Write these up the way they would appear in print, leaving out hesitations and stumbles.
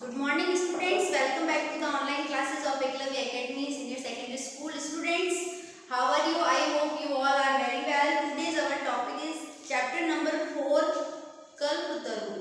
Good morning students, welcome back to the online classes of Eklavya Academy Senior Secondary School. Students, how are you? I hope you all are very well. Today's our topic is chapter number 4, कल्प तरु.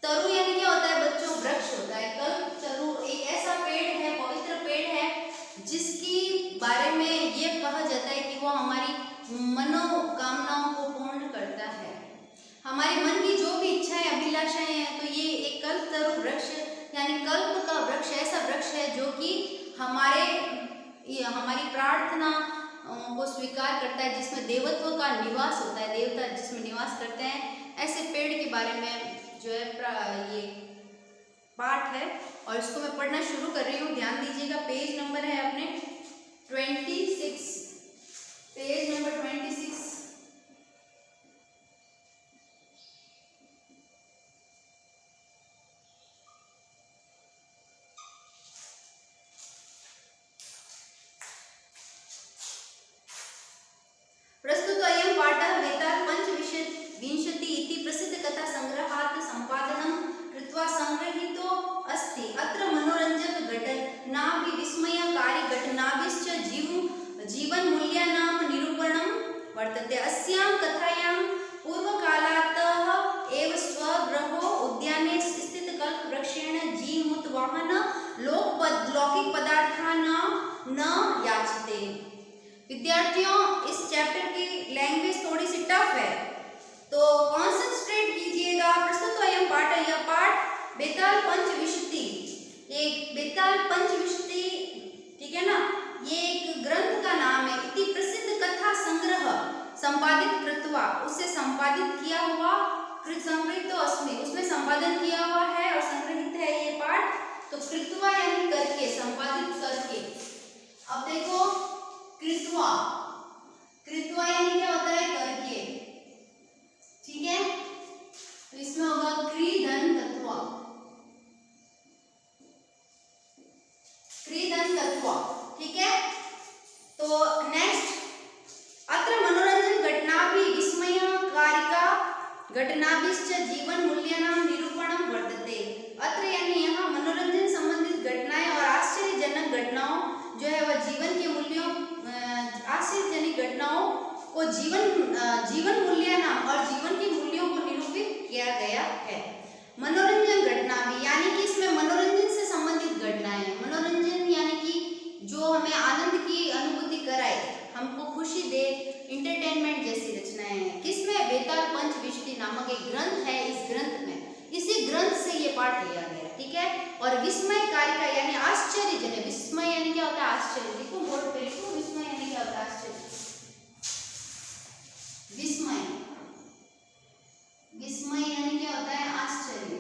तरु यानी क्या होता है बच्चों? वृक्ष होता है. कल्प तरु एक ऐसा पेड़ है, पवित्र पेड़ है जिसकी बारे में ये कहा जाता है कि वो हमारी मनोकामनाओं को पूर्ण करता है. हमारे मन की जो भी इच्छाएं अभिलाषाएं हैं तो ये एक कल्प तरु वृक्ष यानी कल्प का वृक्ष ऐसा वृक्ष है जो कि हमारी प्रार्थना को स्वीकार करता है, जिसमें देवत्व का निवास होता है, देवता जिसमें निवास करते हैं. ऐसे पेड़ के बारे में जो है ये पाठ है और इसको मैं पढ़ना शुरू कर रही हूँ. ध्यान दीजिएगा. पेज नंबर है अपने 26, पेज नंबर 26. प्रस्तुतोऽयं पाठः वेताल पंचविंशति इति प्रसिद्धकथा संग्रहात् सम्पादनं कृत्वा संग्रहीतो अस्ति. अत्र मनोरञ्जक घटनाभि विस्मयकारी घटनाभिश्च जीवनमूल्यानां निरूपणं वर्तते. अस्यां कथायां पूर्वकालात् एव स्वगृहो उद्याने स्थितकल्पवृक्षेण जीमूतवाहन लौकिक पदार्थानां न याचते. विद्यार्थियों, इस चैप्टर की लैंग्वेज थोड़ी सी टफ है तो कॉन्सेंट्रेट कीजिएगा. प्रस्तुतोऽयं पाठ, यह पाठ बेताल पंचविंशति, एक बेताल पंचविंशति, ठीक है ना, ये एक ग्रंथ का नाम है. इति प्रसिद्ध कथा संग्रह संपादित कृत्वा, उससे संपादित किया हुआ, संग्रहितो अस्मि, उसमें संपादन किया हुआ है और संग्रहित है ये पाठ. तो कृत्वा यानी करके, संपादित करके. अब देखो कृत्वा, कृत्वा यानी क्या होता है? करके, ठीक है. तो इसमें होगा क्रीधन तत्वा, क्रीधन तत्वा, ठीक है. तो नेक्स्ट, अत्र मनोरंजन घटनाभि विस्मयकारिका घटनाभिश्च जीवन मूल्यानां निरूपणं वर्तते. अत्र यानी यहाँ मनोरंजन संबंधित घटनाएं और आश्चर्यजनक घटनाओं जो है वह जीवन के मूल्यों, आश्चर्यजनक घटनाओं को जीवन मूल्य नाम और जीवन के मूल्यों को निरूपित किया गया है. मनोरंजन घटना भी यानी कि इसमें मनोरंजन से संबंधित घटनाएं. मनोरंजन यानी कि जो हमें आनंद की अनुभूति कराए, हमको खुशी दे, इंटरटेनमेंट जैसी रचनाएं हैं. किसमें? बेताल पंचविंशति नामक एक ग्रंथ है. इस ग्रंथ में, इसी ग्रंथ से ये पाठ लिया गया, ठीक है. और विस्मयकारिका यानी आश्चर्यजनक. विस्मय यानी क्या होता है? आश्चर्य. देखो बोर्ड पे लिखो, विस्मय यानी क्या होता है? आश्चर्य. विस्मय, विस्मय यानी क्या होता है? आश्चर्य.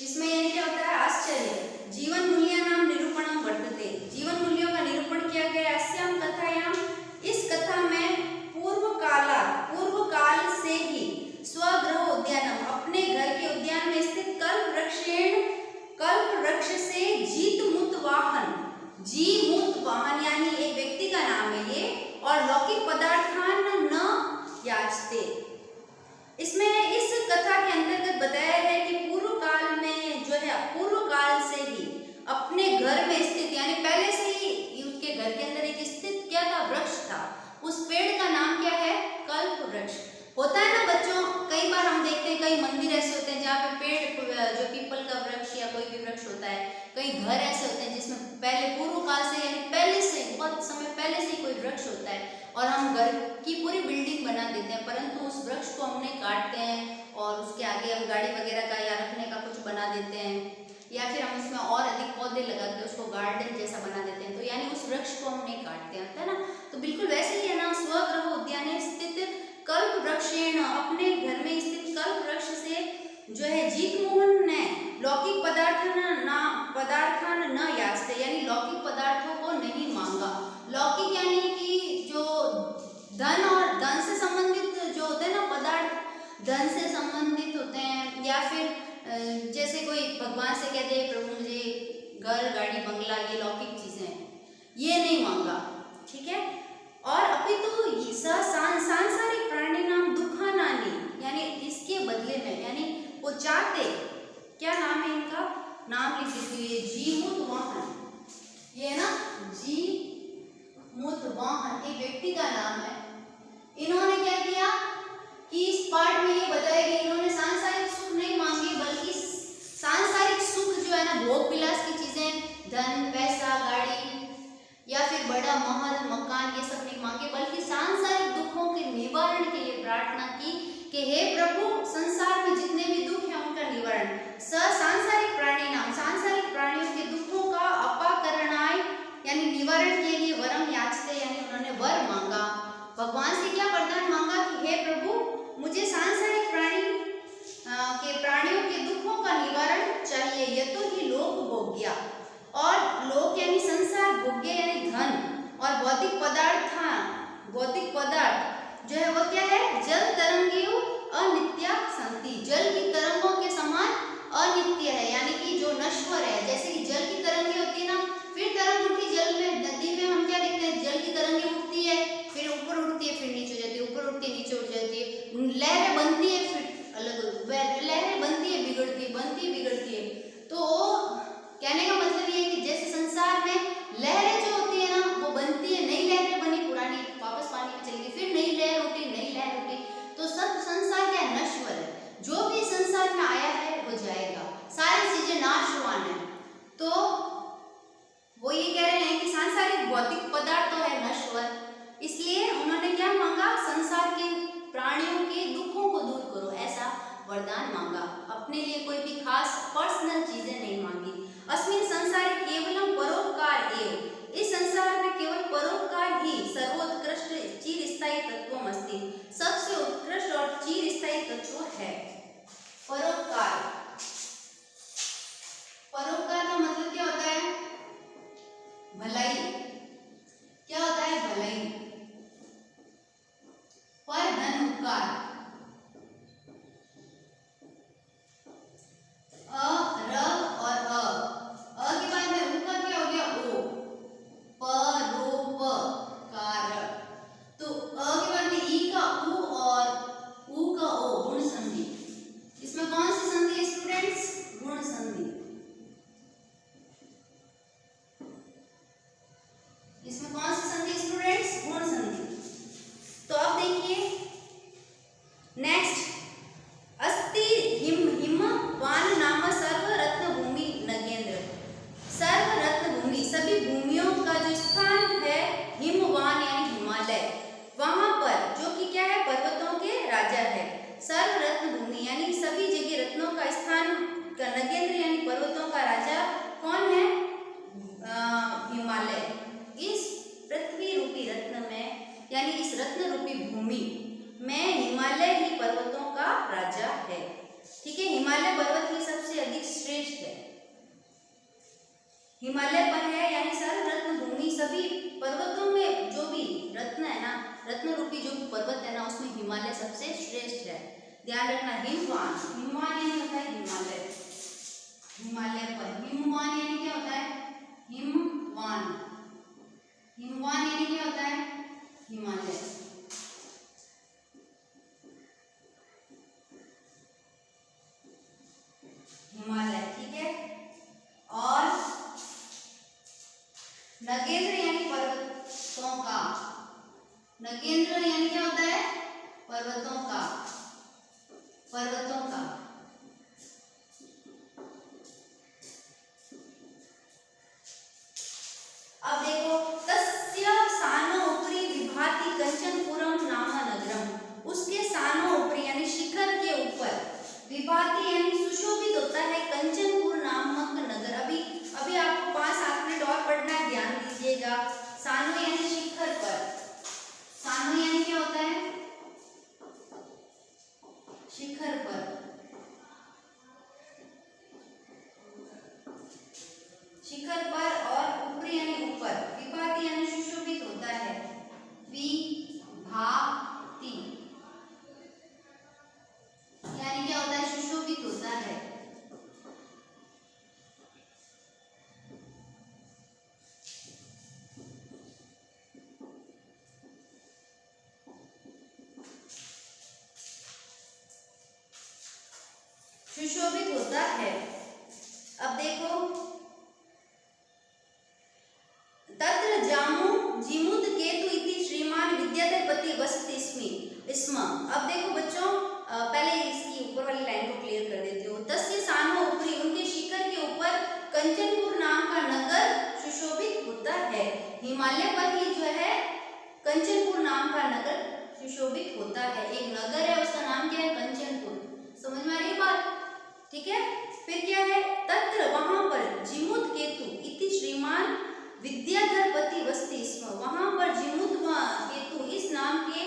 विस्मय यानी क्या होता है? आश्चर्य. जीवन मूल्यानां निरूपणं वर्तते. जीवन मूल्यों का निरूपण किया गया. अस्यां कथायां, इस कथा में पूर्व काल से ही स्वगृह उद्यानम, अपने घर के उद्यान में स्थित कल्प वृक्ष से जीतमूत वाहन यानी एक व्यक्ति का नाम है ये, और लौकिक पदार्थान न याचते. इसमें इस कथा के अंतर्गत बताया है कि पूर्व काल में जो है, पूर्व काल से ही अपने घर में स्थित यानी पहले से ही उसके घर के अंदर एक स्थित क्या था? वृक्ष था. उस पेड़ का नाम क्या है? कल्प वृक्ष. होता है ना बच्चों, कई बार हम देखते हैं कई मंदिर ऐसे होते हैं जहाँ पे पेड़ जो पीपल का वृक्ष या कोई भी वृक्ष होता है. कई घर ऐसे होते हैं जिसमें पहले पूर्व काल से यानी पहले से, बहुत समय पहले से कोई वृक्ष होता है और हम घर की पूरी बिल्डिंग बना देते हैं, परंतु उस वृक्ष को हमने काटते हैं और उसके आगे हम गाड़ी वगैरह का या रखने का कुछ बना देते हैं, या फिर हम इसमें और अधिक पौधे लगा के उसको गार्डन जैसा बना देते हैं. तो यानी उस वृक्ष को हम नहीं काटते हैं, है ना. तो बिल्कुल वैसे ही है ना, स्वगृह उद्याने स्थित कल्प वृक्षेण, अपने घर में स्थित कल्प वृक्ष से जो है जीतमोहन ने लौकिक पदार्थान न याचते, यानी लौकिक पदार्थों को नहीं मांगा. लौकिक यानी कि जो धन और धन से संबंधित जो होते हैं ना पदार्थ, धन से संबंधित होते हैं, या फिर जैसे कोई भगवान से कहते हैं प्रभु मुझे घर, गाड़ी, बंगला, ये लौकिक चीजें, ये नहीं मांगा, ठीक है. और अपितु सांसारिक प्राणिनां दुःखानानि कि हे प्रभु संसार में जितने भी दुख हैं उनका निवारण, सांसारिक प्राणी नाम सांसारिक प्राणियों के दुखों का अपाकरणाय यानी निवारण के लिए वरम याचते, यानी उन्होंने वर मांगा, भगवान से क्या वरदान मांगा कि हे प्रभु मुझे सांसारिक प्राणियों के दुखों का निवारण चाहिए, यह तो ही लोक भोग्या, और लोक यानी संसार, भोग्य यानी धन, और भौतिक पदार्थ जो है वो क्या है, जल तरंगियों अनित्या संति, जल की तरंगों के समान अनित्य है, यानी कि जो नश्वर है। जैसे कि जल की तरंगें होती है ना, फिर तरंग उठती जल में, नदी में हम क्या देखते हैं, जल की तरंगें उठती है, फिर ऊपर उठती है, फिर नीचे हो जाती है, ऊपर उठती है, नीचे उठ जाती है, लहरें बनती है, फिर अलग लहरें बनती है, बिगड़ती है, बनती है, बिगड़ती है। तो कहने का मतलब ये है कि जैसे संसार में लहरें जो होती है ना वो बनती है, नई लहरें बनी, पुरानी वापस पानी में चली गई, फिर नई लहर उठी, नई लहर उठी, तो सब संसार क्या नश्वर है, जो भी संसार में आया है वो जाएगा, सारी चीजें नाशवान है। तो वो ये कह रहे हैं कि सांसारिक भौतिक पदार्थ तो है नश्वर, इसलिए उन्होंने क्या मांगा, संसार के प्राणियों के दुखों को दूर करो, ऐसा वरदान मांगा, अपने लिए कोई भी खास पर्सनल चीजें नहीं मांगी। अस्मिन् संसारे केवलम परोपकार एव, इस संसार में केवल परोपकार ही सर्वोत्कृष्ट चिरस्थायी तत्वम अस्ति, सबसे उत्कृष्ट और चिरस्थायी तत्व है परोपकार। परोपकार का मतलब क्या होता है, भलाई, क्या होता है भलाई, पर धन उपकार, र और अ के बाद में उ का क्या हो गया ओ, परोपकार, तो अ के बाद में ई का उ और उ का ओ, गुण संधि, इसमें कौन सी संधि है स्टूडेंट्स, गुण संधि, इसमें कौन सी संधि स्टूडेंट्स, गुण संधि। तो अब देखिए नेक्स्ट, अस्ति हिमवान नाम सर्व रत्न भूमि नगेंद्र, सर्व रत्न भूमि सभी भूमियों का जो स्थान है, हिमवान यानी हिमालय, वहां पर जो कि क्या है, पर्वतों के राजा है, सर्व रत्न भूमि यानी सभी जगह रत्नों का स्थान का, नगेंद्र यानी पर्वतों का राजा कौन है, हिमालय, इस पृथ्वी रूपी रत्न में यानी इस रत्न रूपी भूमि में हिमालय ही पर्वतों का राजा है, ठीक है, हिमालय पर्वत ही सबसे अधिक श्रेष्ठ है, हिमालय पर है, यानी सर्व रत्न भूमि, सभी पर्वतों में जो भी रत्न है ना, रत्न रूपी जो पर्वत है ना, उसमें हिमालय सबसे श्रेष्ठ है, ध्यान रखना। हिमवान, हिमवान यानी होता है हिमालय, हिमालय पर, हिमवान यानी क्या होता है, हिमवान, हिमवान यानी क्या होता है, हिमालय, हिमालय, ठीक है। और नगेंद्र यानी पर्वतों का, नगेंद्र यानी क्या होता है, पर्वतों का, पर्वतों का, अब देखो, तस्य सानो उपरि विभाति कंचनपुरम नाम नगरम, उसके सानो उपरि यानी शिखर के ऊपर, विभाति यानी सुशोभित होता है, कंचनपुर नामक नगर। अभी आपको 5 मिनट और पढ़ना है, ध्यान दीजिएगा। सानो यानी शिखर पर, सानो यानी क्या होता है, शिखर पर, शिखर पर, और ऊपरी यानी ऊपर, विभाति यानी सुशोभित होता है, विभाति यानी क्या होता है, सुशोभित होता है, सुशोभित होता है। अब देखो, तत्र जामु जिमुद केतु इति श्रीमान विद्याधरपति वसति स्म। अब देखो बच्चों, पहले इसकी ऊपर वाली लाइन को क्लियर कर देती हूँ। तस्य सानो ऊपरी, उनके शिखर के ऊपर कंचनपुर नाम का नगर सुशोभित होता है, हिमालय पर ही जो है कंचनपुर नाम का नगर सुशोभित होता है, एक नगर है उसका नाम नाम क्या है? कंचनपुर। समझ में आ रही है बात? ठीक है। फिर क्या है? तत्र वहां पर जिमुत केतु इति श्रीमान विद्याधरपति वस्ति स्म। वहां पर जिमुत केतु इस नाम के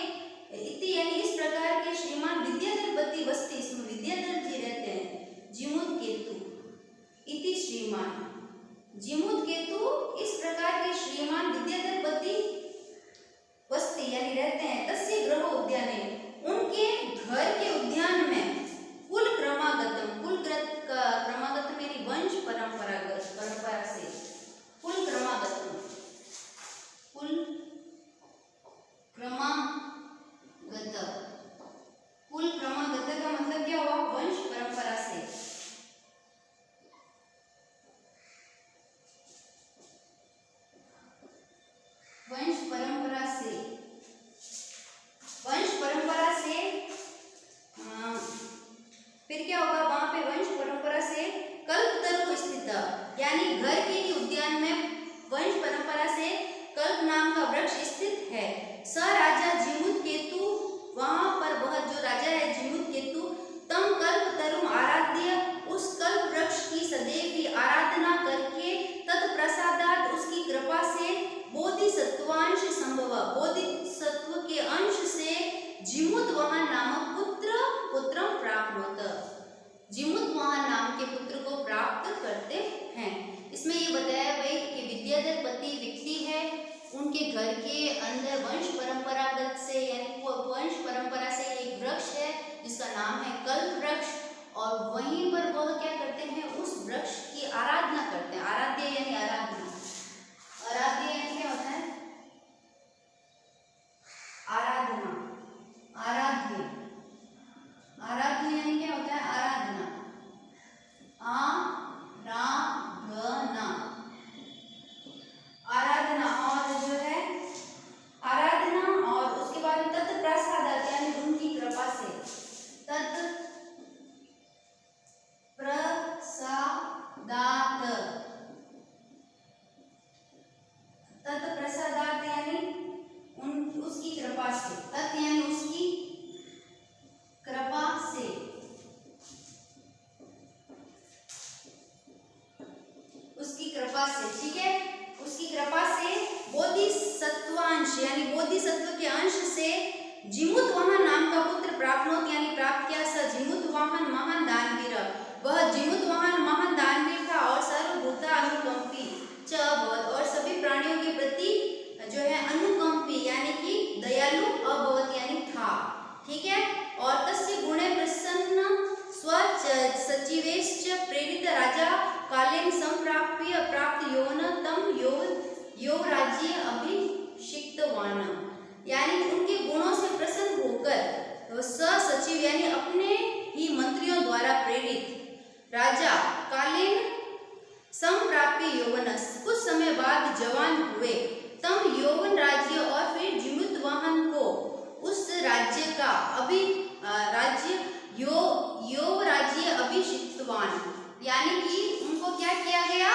इति यानी इस प्रकार के श्रीमान विद्याधरपति वस्ति स्म, विद्याधर जी रहते हैं। जिमुत केतु इति श्रीमान, जिमुत केतु इस प्रकार के श्रीमान विद्याधरपति वस्ति यानी रहते हैं। तस्य गृह उद्याने, उनके घर के उद्यान में कुल क्रमागतम, कुल का क्रमागतम यानी वंश परंपरा से, कुल क्रमागतम, कुल क्रमागत, कुल क्रमागत का मतलब क्या हुआ? वंश परंपरा से। वंश परंपरा से, वंश परंपरा से फिर क्या होगा? वहां पे वंश परंपरा से कल्पतरु स्थित, यानी घर के ही उद्यान में वंश परंपरा से कल्प नाम का वृक्ष स्थित है। स राजा जिमुत केतु, वहां पर वह जो राजा है जिमुत केतु, तम कल्पतरु आराध्य, उस कल्प वृक्ष की सदैव ही आराधना करके तत्प्रसादात उसकी कृपा से बोधिसत्वांश संभव, बोधिसत्व के अंश से जिमुत वाहन नामक पुत्रम प्राप्नोत, जिमुत वाहन नाम के पुत्र को प्राप्त करते हैं। इसमें ये बताया भाई कि विद्याधरपति व्यक्ति है, उनके घर के अंदर वंश परंपरागत से यानी वंश परंपरा से एक वृक्ष है जिसका नाम है कल्प वृक्ष, और वहीं पर वह क्या करते हैं? उस वृक्ष की आराधना करते हैं। आराध्य यानी आराधना, आराध्य यानी क्या होता है? आराधना, आराध्य, आराध्य यानी क्या होता है? आराधना, आराधना, आराधना, और जो है आराधना, और उसके बाद तत्प्रसादात यानी उनकी कृपा से, तत्प्रसादात, तत्प्रसादात यानी उसकी कृपा से, तत् यानी उसकी कृपा से, उसकी कृपा से, ठीक है, उसकी कृपा से बोधिसत्वांश यानी बोधिसत्व के अंश से जिमुत वाहन नाम का पुत्र प्राप्त यानी प्राप्त किया। स जिमुत वाहन महान दानवीर, वह जिमुत वाहन महान दानवीर था और सर्वभूता अनुकंपी च अभवत्, और सभी प्राणियों के प्रति जो है अनुकंपी यानी कि दयालु अभवत् यानी था। ठीक है। और तस्य गुणे प्रसन्न स्व सचिवेश्च प्रेरित राजा कालेन संप्राप्य प्राप्त यौन तम यौ राज्य अभिषिक्तवान, यानी उनके गुणों से प्रसन्न होकर सचिव यानी अपने ही मंत्रियों द्वारा प्रेरित राजा कालीन संप्राप्य यौवन, कुछ समय बाद जवान हुए, तम यौवन राज्य, और फिर जिमुत वाहन को उस राज्य का राज्य अभिषिक्तवान, यानी कि उनको क्या किया गया?